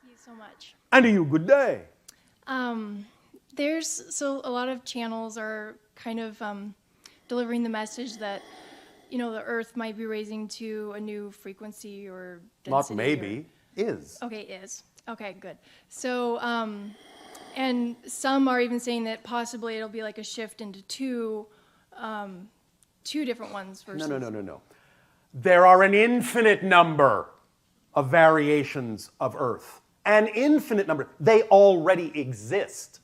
you so much. And to you, good day. So a lot of channels are kind of delivering the message that, the Earth might be raising to a new frequency or density. Not maybe, is. Okay, is. Okay, good. So, and some are even saying that possibly it'll be like a shift into two different ones versus... No. There are an infinite number of variations of Earth. An infinite number. They already exist.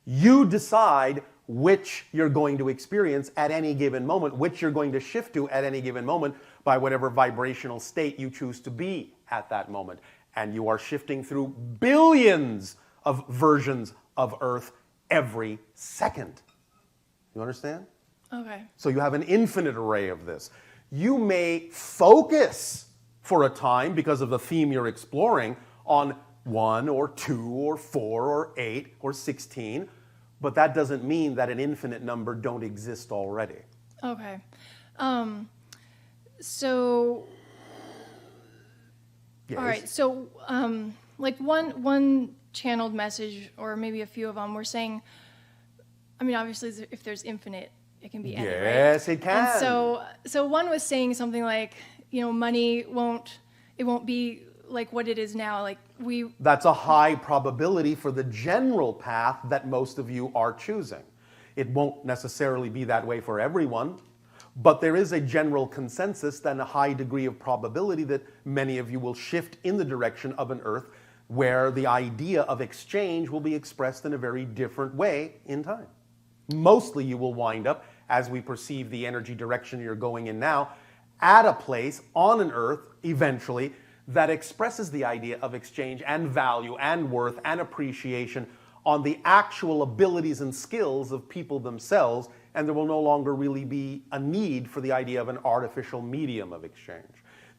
You decide which you're going to experience at any given moment, which you're going to shift to at any given moment by whatever vibrational state you choose to be at that moment. And you are shifting through billions of versions of Earth every second. You understand? Okay. So you have an infinite array of this. You may focus for a time because of the theme you're exploring on 1 or 2 or 4 or 8 or 16, but that doesn't mean that an infinite number don't exist already. Okay. So, Yes. all right. So, like one channeled message, or maybe a few of them, were saying, obviously, if there's infinite, it can be any, right? Yes, it can. And so one was saying something like, money won't be like what it is now. Like That's a high probability for the general path that most of you are choosing. It won't necessarily be that way for everyone, but there is a general consensus and a high degree of probability that many of you will shift in the direction of an Earth where the idea of exchange will be expressed in a very different way in time. Mostly you will wind up, as we perceive the energy direction you're going in now, at a place on an Earth, eventually, that expresses the idea of exchange and value and worth and appreciation on the actual abilities and skills of people themselves, and there will no longer really be a need for the idea of an artificial medium of exchange.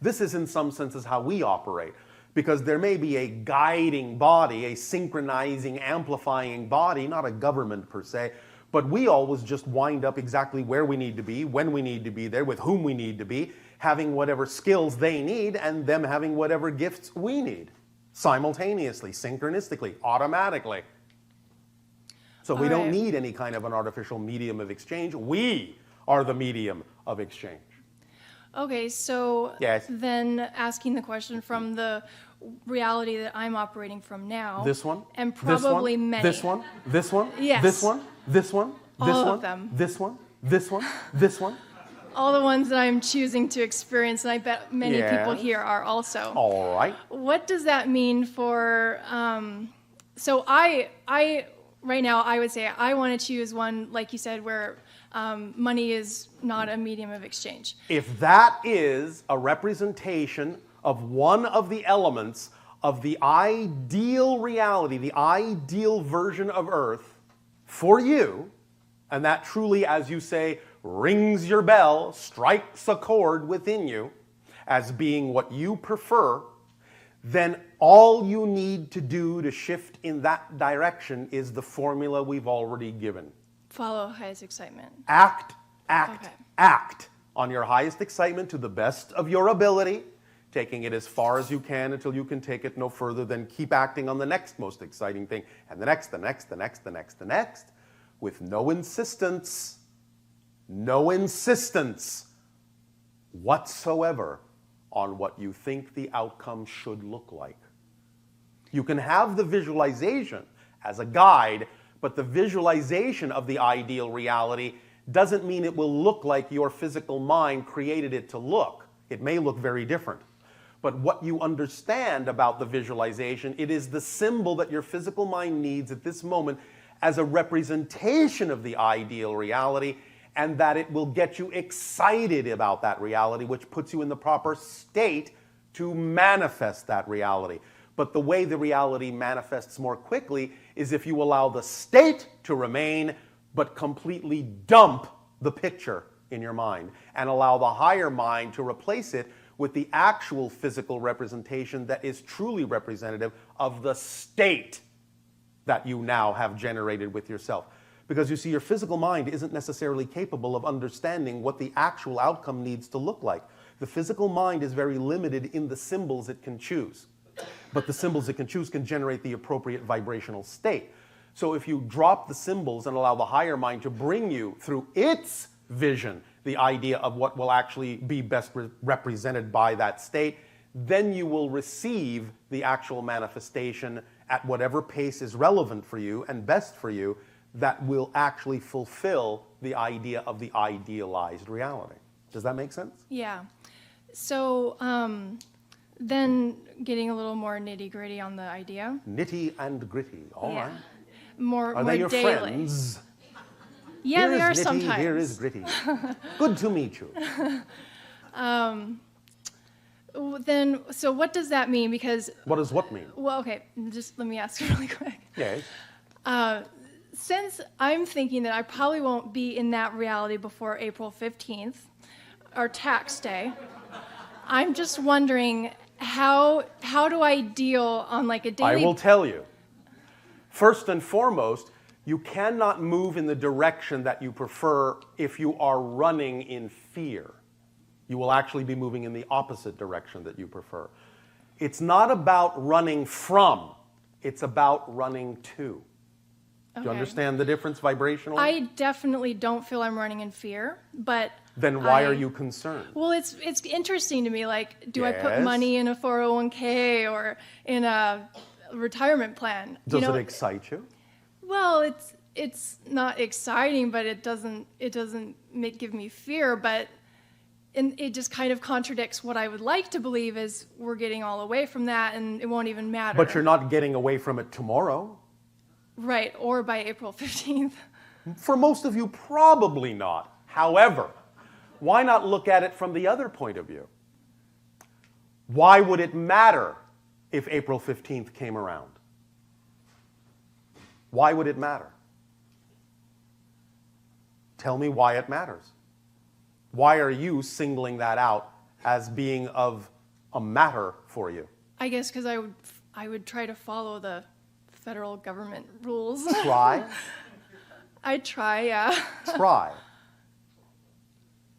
This is in some senses how we operate, because there may be a guiding body, a synchronizing, amplifying body, not a government per se, but we always just wind up exactly where we need to be, when we need to be there, with whom we need to be, having whatever skills they need, and them having whatever gifts we need, simultaneously, synchronistically, automatically. So we don't need any kind of an artificial medium of exchange. We are the medium of exchange. Okay, so Yes. then asking the question from the reality that I'm operating from now. This one? And probably this one, many. This one? This one? Yes. This one? This one? This All one? of them. This one? This one? This one? All the ones that I'm choosing to experience, and I bet many people here are also. All right. What does that mean for, so I right now, I would say I want to choose one, like you said, where money is not a medium of exchange. If that is a representation of one of the elements of the ideal reality, the ideal version of Earth for you, and that truly, as you say, rings your bell, strikes a chord within you as being what you prefer, then all you need to do to shift in that direction is the formula we've already given. Follow highest excitement. Act on your highest excitement to the best of your ability, taking it as far as you can until you can take it no further, then keep acting on the next most exciting thing, and the next, with no insistence whatsoever on what you think the outcome should look like. You can have the visualization as a guide, but the visualization of the ideal reality doesn't mean it will look like your physical mind created it to look. It may look very different. But what you understand about the visualization, it is the symbol that your physical mind needs at this moment as a representation of the ideal reality, and that it will get you excited about that reality, which puts you in the proper state to manifest that reality. But the way the reality manifests more quickly is if you allow the state to remain, but completely dump the picture in your mind and allow the higher mind to replace it with the actual physical representation that is truly representative of the state that you now have generated with yourself. Because you see, your physical mind isn't necessarily capable of understanding what the actual outcome needs to look like. The physical mind is very limited in the symbols it can choose. but the symbols it can choose can generate the appropriate vibrational state. So if you drop the symbols and allow the higher mind to bring you through its vision, the idea of what will actually be best represented by that state, then you will receive the actual manifestation at whatever pace is relevant for you and best for you that will actually fulfill the idea of the idealized reality. Does that make sense? Yeah. So then getting a little more nitty-gritty on the idea. Nitty and gritty. All right. More Are they your daily. friends? Yeah, Here they is are nitty, sometimes. Here is gritty. Good to meet you. Then, so what does that mean? Because, What does what mean? well, okay, just let me ask really quick. Yes. Since I'm thinking that I probably won't be in that reality before April 15th, or tax day, I'm just wondering how do I deal on like a daily... I will tell you. First and foremost, you cannot move in the direction that you prefer if you are running in fear. You will actually be moving in the opposite direction that you prefer. It's not about running from, it's about running to. Do you understand the difference vibrationally? I definitely don't feel I'm running in fear, but... Then why are you concerned? Well, it's interesting to me, like, do I put Yes. money in a 401k or in a retirement plan? Does it excite you? Well, it's not exciting, but it doesn't give me fear, but it just kind of contradicts what I would like to believe is we're getting all away from that and it won't even matter. But you're not getting away from it tomorrow. Right, or by April 15th. For most of you, probably not. However, why not look at it from the other point of view? Why would it matter if April 15th came around? Why would it matter? Tell me why it matters. Why are you singling that out as being of a matter for you? I guess because I would try to follow the federal government rules. Try? I'd try, yeah. Try.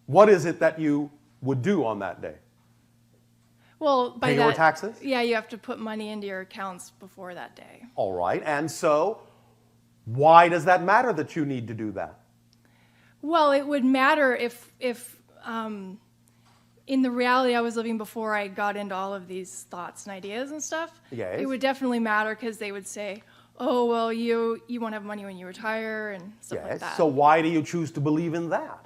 What is it that you would do on that day? Well, by Pay that, your taxes? Yeah, you have to put money into your accounts before that day. All right. And so, why does that matter that you need to do that? Well, it would matter if in the reality I was living before I got into all of these thoughts and ideas and stuff, Yes. it would definitely matter because they would say, oh, well, you won't have money when you retire and stuff like that. So why do you choose to believe in that?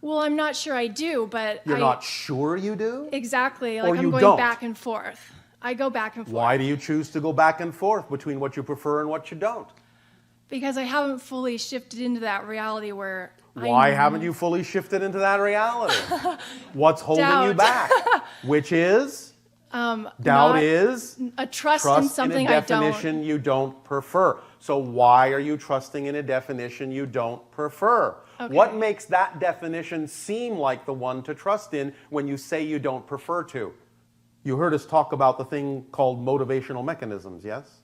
Well, I'm not sure I do, but You're not sure you do? Exactly. Or Like I'm you going don't? back and forth. I go back and forth. Why do you choose to go back and forth between what you prefer and what you don't? Because I haven't fully shifted into that reality where Why haven't you fully shifted into that reality? What's holding you Doubt. back? Which is? Doubt not is? a trust in something in a I don't. definition you don't prefer. So why are you trusting in a definition you don't prefer? Okay. What makes that definition seem like the one to trust in when you say you don't prefer to? You heard us talk about the thing called motivational mechanisms, yes?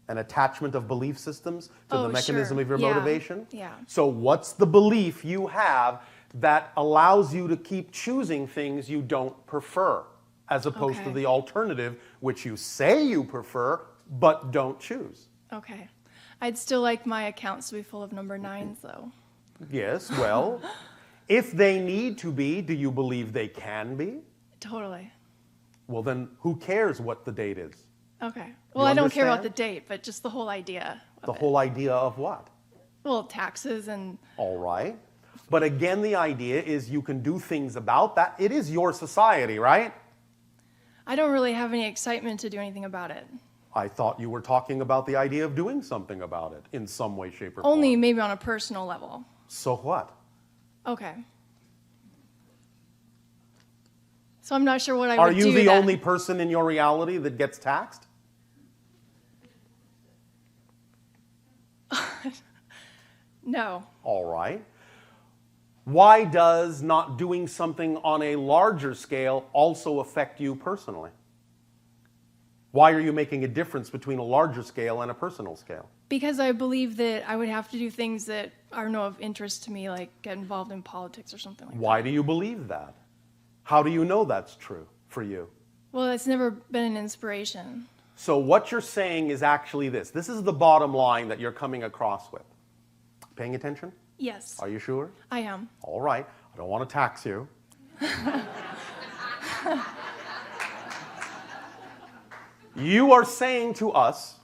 An attachment of belief systems to the mechanism sure. of your Yeah. motivation? Yeah. So what's the belief you have that allows you to keep choosing things you don't prefer, as opposed to Okay. the alternative, which you say you prefer, but don't choose? Okay. I'd still like my accounts to be full of number 9s, though. Yes, well, if they need to be, do you believe they can be? Totally. Well, then who cares what the date is? Okay. Well, I don't care about the understand? date, but just the whole idea of The it. whole idea of what? Well, taxes and... All right. But again, the idea is you can do things about that. It is your society, right? I don't really have any excitement to do anything about it. I thought you were talking about the idea of doing something about it in some way, shape, or Only form. maybe on a personal level. So what? Okay. So I'm not sure what I would Are do you the then. only person in your reality that gets taxed? No. All right. Why does not doing something on a larger scale also affect you personally? Why are you making a difference between a larger scale and a personal scale? Because I believe that I would have to do things that are no of interest to me, like get involved in politics or something like Why do you believe that? How do you know that's true for you? that. Well, it's never been an inspiration. So what you're saying is actually this. This is the bottom line that you're coming across with. Paying attention? Yes. Are you sure? I am. All right. I don't want to tax you. You are saying to us,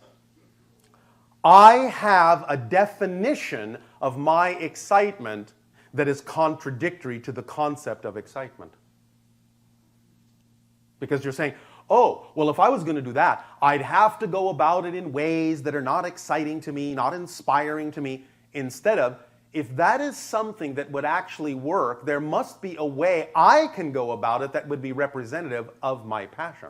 I have a definition of my excitement that is contradictory to the concept of excitement. Because you're saying, oh, well, if I was going to do that, I'd have to go about it in ways that are not exciting to me, not inspiring to me. Instead of, if that is something that would actually work, there must be a way I can go about it that would be representative of my passion.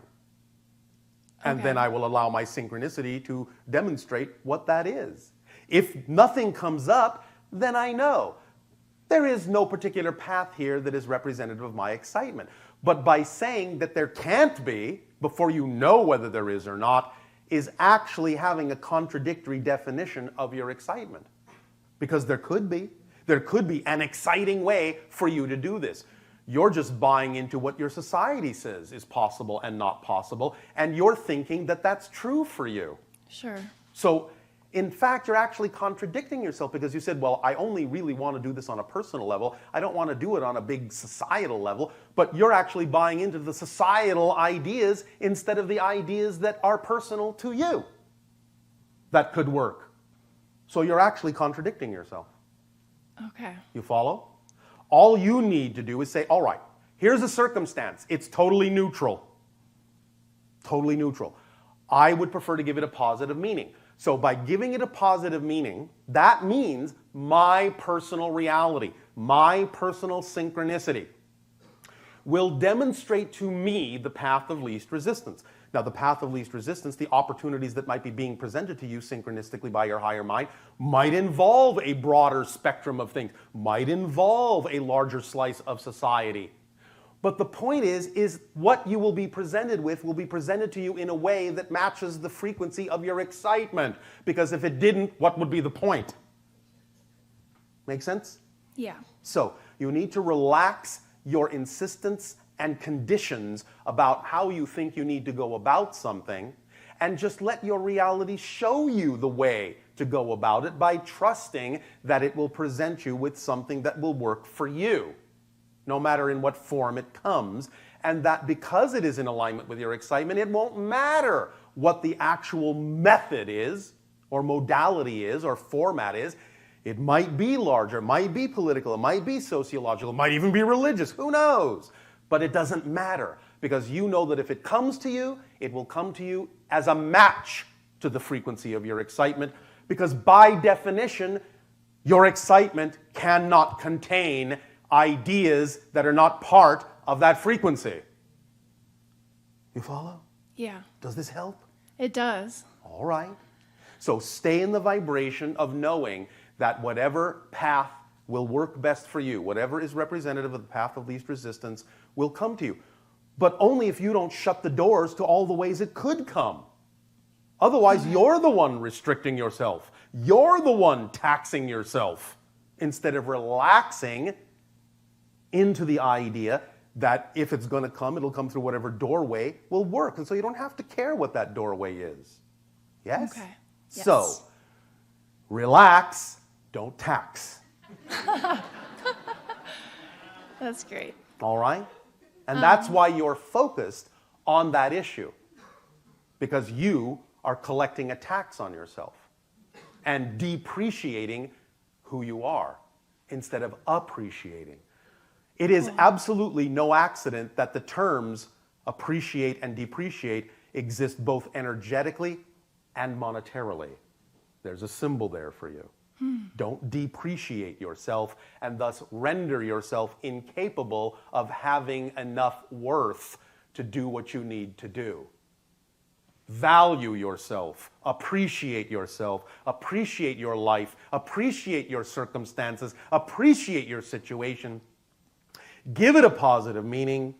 And Okay. then I will allow my synchronicity to demonstrate what that is. If nothing comes up, then I know there is no particular path here that is representative of my excitement. But by saying that there can't be, before you know whether there is or not, is actually having a contradictory definition of your excitement. Because there could be an exciting way for you to do this. You're just buying into what your society says is possible and not possible, and you're thinking that that's true for you. Sure. So, in fact, you're actually contradicting yourself because you said, well, I only really want to do this on a personal level. I don't want to do it on a big societal level. But you're actually buying into the societal ideas instead of the ideas that are personal to you that could work. So you're actually contradicting yourself. Okay. You follow? All you need to do is say, all right, here's a circumstance. It's totally neutral. Totally neutral. I would prefer to give it a positive meaning. So by giving it a positive meaning, that means my personal reality, my personal synchronicity will demonstrate to me the path of least resistance. Now, the path of least resistance, the opportunities that might be being presented to you synchronistically by your higher mind, might involve a broader spectrum of things, might involve a larger slice of society. But the point is what you will be presented with will be presented to you in a way that matches the frequency of your excitement. Because if it didn't, what would be the point? Make sense? Yeah. So you need to relax your insistence and conditions about how you think you need to go about something, and just let your reality show you the way to go about it by trusting that it will present you with something that will work for you, no matter in what form it comes, and that because it is in alignment with your excitement, it won't matter what the actual method is, or modality is, or format is. It might be larger, it might be political, it might be sociological, it might even be religious, who knows? But it doesn't matter, because you know that if it comes to you, it will come to you as a match to the frequency of your excitement, because by definition, your excitement cannot contain ideas that are not part of that frequency. You follow? Yeah. Does this help? It does. All right. So stay in the vibration of knowing that whatever path will work best for you, whatever is representative of the path of least resistance, will come to you. But only if you don't shut the doors to all the ways it could come. Otherwise, you're the one restricting yourself. You're the one taxing yourself instead of relaxing into the idea that if it's going to come, it'll come through whatever doorway will work. And so you don't have to care what that doorway is. Yes? Okay. Yes. So, relax, don't tax. That's great. All right? And that's why you're focused on that issue. Because you are collecting a tax on yourself and depreciating who you are instead of appreciating. It is absolutely no accident that the terms appreciate and depreciate exist both energetically and monetarily. There's a symbol there for you. Don't depreciate yourself and thus render yourself incapable of having enough worth to do what you need to do. Value yourself, appreciate your life, appreciate your circumstances, appreciate your situation. Give it a positive meaning,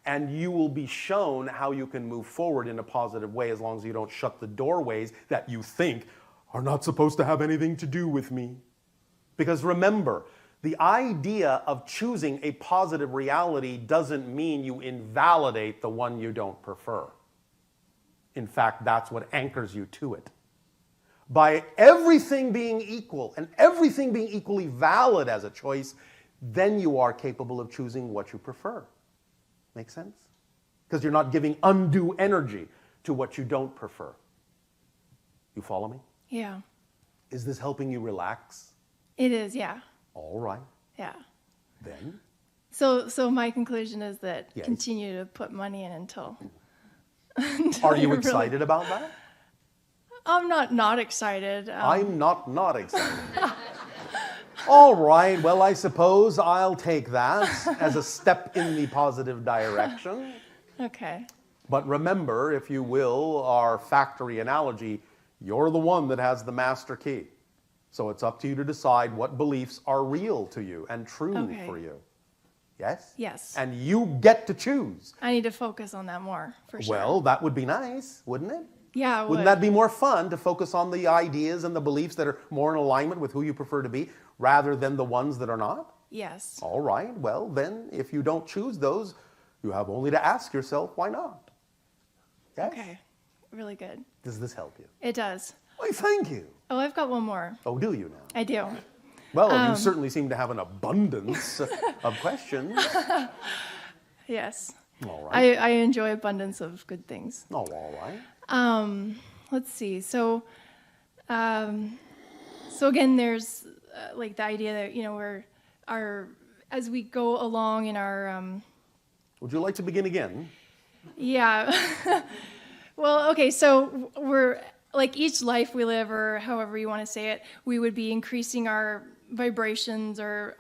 and you will be shown how you can move forward in a positive way as long as you don't shut the doorways that you think are not supposed to have anything to do with me. Because remember, The idea of choosing a positive reality doesn't mean you invalidate the one you don't prefer. In fact, that's what anchors you to it. By everything being equal and everything being equally valid as a choice, then you are capable of choosing what you prefer. Make sense? Because you're not giving undue energy to what you don't prefer. You follow me? Yeah. Is this helping you relax? It is, yeah. All right. Yeah. Then? So my conclusion is that Yes. continue to put money in until Are you you're excited about that? I'm not excited. I'm not excited. All right, well, I suppose I'll take that as a step in the positive direction. Okay. But remember, if you will, our factory analogy, you're the one that has the master key. So it's up to you to decide what beliefs are real to you and true Okay. for you. Yes? Yes. And you get to choose. I need to focus on that more, for sure. Well, that would be nice, wouldn't it? yeah, it Wouldn't would. that be more fun to focus on the ideas and the beliefs that are more in alignment with who you prefer to be rather than the ones that are not? Yes. All right, well, then if you don't choose those, you have only to ask yourself, why not? Yes? Okay. Really good. Does this help you? It does. Why, thank you. Oh, I've got one more. Oh, do you now? I do. Well, you certainly seem to have an abundance of questions. Yes. All right. I enjoy abundance of good things. Oh, all right. Let's see. So again, there's like the idea that as we go along in our Would you like to begin again? yeah. Well, okay. So we're like each life we live, or however you want to say it, we would be increasing our vibrations or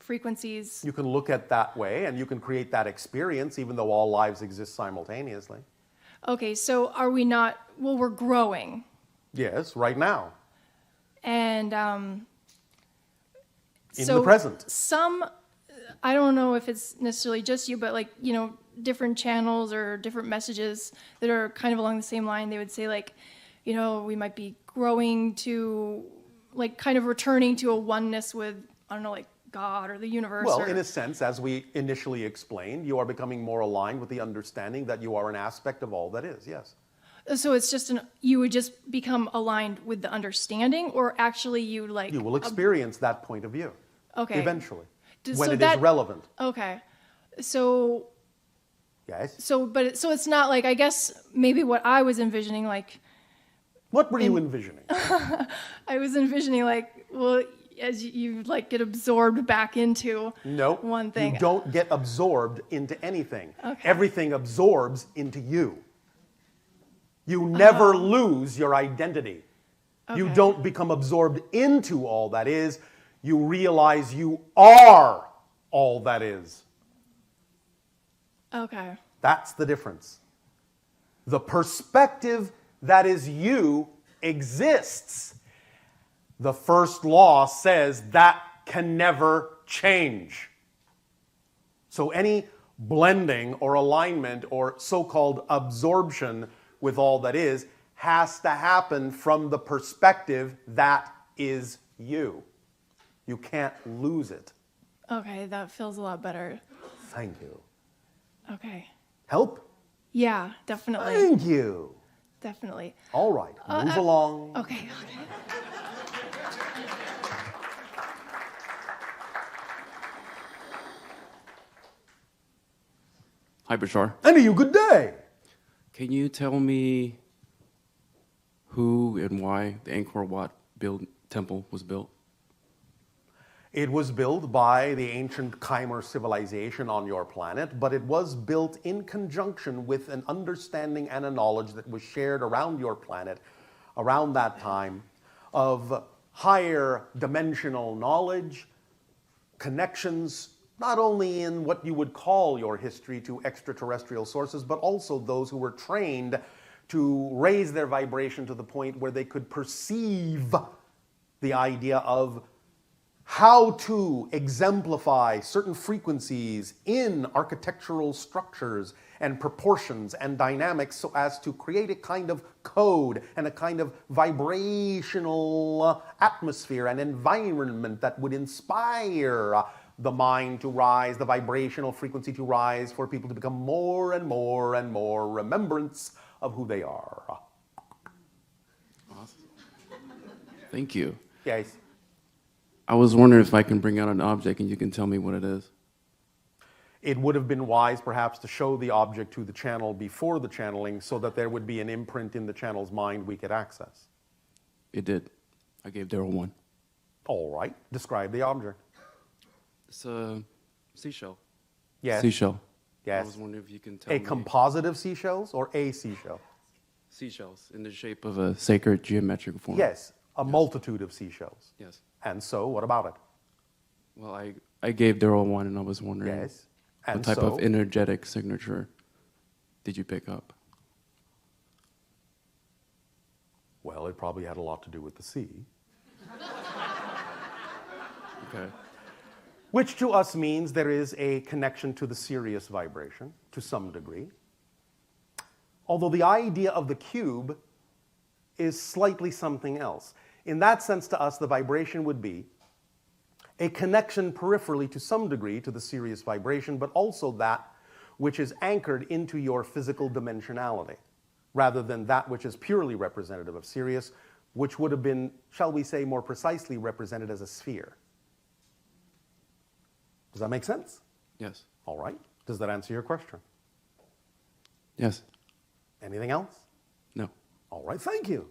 frequencies. You can look at that way, and you can create that experience, even though all lives exist simultaneously. Okay. So are we not? Well, we're growing. Yes, right now, And in so the present. some, I don't know if it's necessarily just you, but like, different channels or different messages that are kind of along the same line, they would say like, we might be growing to like kind of returning to a oneness with, I don't know, like God or the universe. Well, or, in a sense, as we initially explained, you are becoming more aligned with the understanding that you are an aspect of all that is, yes. so it's just you would just become aligned with the understanding, or actually you like. You will experience that point of view. Okay. Eventually. So When it is that- relevant. Okay. So Yes. So it's not like, I guess maybe what I was envisioning, like What were you envisioning? I was envisioning like, well, as you like get absorbed back into No. one thing. You don't get absorbed into anything. Okay. Everything absorbs into you. You never lose your identity. You Okay. don't become absorbed into all that is. You realize you are all that is. Okay. That's the difference. The perspective that is you exists. The first law says that can never change. So any blending or alignment or so-called absorption with all that is has to happen from the perspective that is you. You can't lose it. Okay, that feels a lot better. Thank you. Okay. Help? Yeah, definitely. Thank you. Definitely. All right, move along. Okay. Hi, Bashar. And to you, good day. Can you tell me who and why the Angkor Wat temple was built? It was built by the ancient Khmer civilization on your planet, but it was built in conjunction with an understanding and a knowledge that was shared around your planet around that time of higher dimensional knowledge, connections, not only in what you would call your history to extraterrestrial sources, but also those who were trained to raise their vibration to the point where they could perceive the idea of how to exemplify certain frequencies in architectural structures and proportions and dynamics so as to create a kind of code and a kind of vibrational atmosphere and environment that would inspire the mind to rise, the vibrational frequency to rise, for people to become more and more and more remembrance of who they are. Awesome. Thank you. Yes. I was wondering if I can bring out an object and you can tell me what it is. It would have been wise perhaps to show the object to the channel before the channeling so that there would be an imprint in the channel's mind we could access. It did. I gave Darryl one. All right. Describe the object. It's a seashell. Yes. Seashell. Yes. I was wondering if you can tell A me. composite of seashells or a seashell? Seashells in the shape of a sacred geometric form. Yes. A multitude of seashells. Yes. And so, what about it? Well, I gave Darryl one and I was wondering Yes. And what type so, of energetic signature did you pick up? well, it probably had a lot to do with the sea, Okay. which to us means there is a connection to the Sirius vibration to some degree. Although the idea of the cube is slightly something else. In that sense, to us, the vibration would be a connection peripherally to some degree to the Sirius vibration, but also that which is anchored into your physical dimensionality, rather than that which is purely representative of Sirius, which would have been, shall we say, more precisely represented as a sphere. Does that make sense? Yes. All right. Does that answer your question? Yes. Anything else? No. All right, thank you.